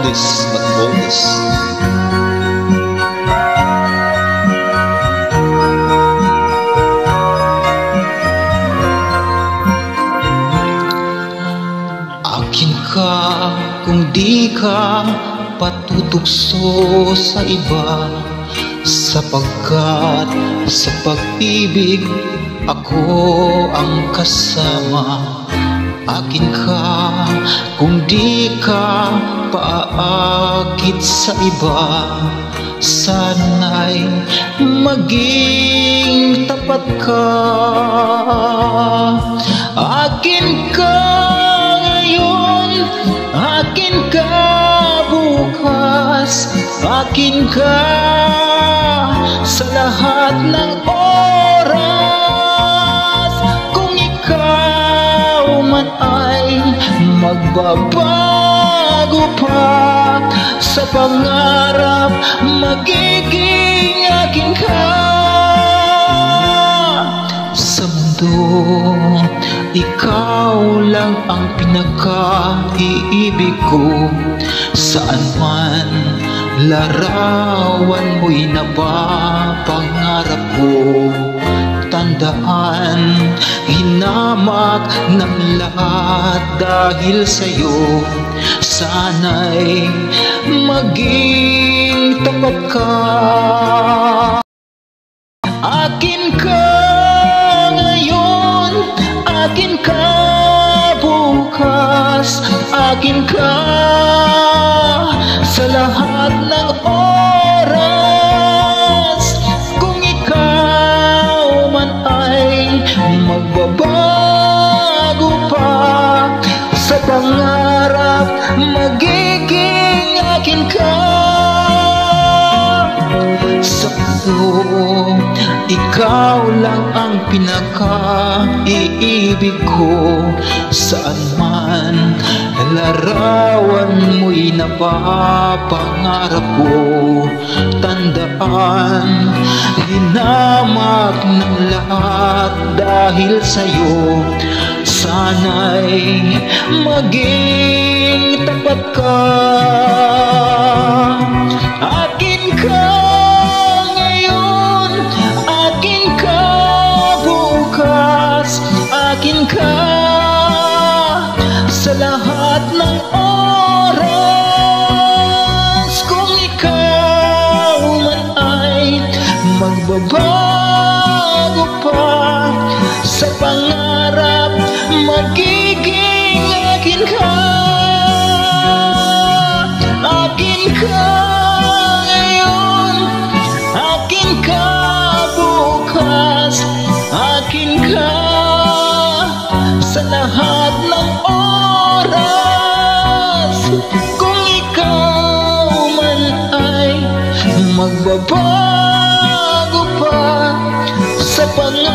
oldest but boldest. Akin ka kung di ka patutugso sa iba, sapagkat sa pag-ibig ako ang kasama. Akin ka kung di ka paakit sa iba, sana'y maging tapat ka. Akin ka ngayon, akin ka bukas, akin ka sa lahat ng oras. Kung ikaw man ay magbabago pa sa pangarap, magiging akin ka. Sa mundo, ikaw lang ang pinaka-iibig ko. Saan man larawan mo'y napapangarap ko. Tandaan, hinamak ng lahat dahil sa'yo. Sana'y maging tapat ka. Akin ka ngayon, akin ka bukas, akin ka sa lahat ng oras. Kung ikaw man ay magbabago pa sa pangarap, magiging akin ka. Sa puso, ikaw lang ang pinaka-iibig ko. Saan man larawan mo'y napapangarap ko. Tandaan, hinamak ng lahat dahil sa'yo. Sana'y maging tapat ka. Akin ka ngayon, akin ka bukas, akin ka sa lahat ng oras. Kung ikaw man ay magbabago pa sa pangarap, magiging akin ka. Akin ka ngayon, akin ka bukas, akin ka sa lahat ng oras. Kung ikaw man ay magbabago pa sa pangarap,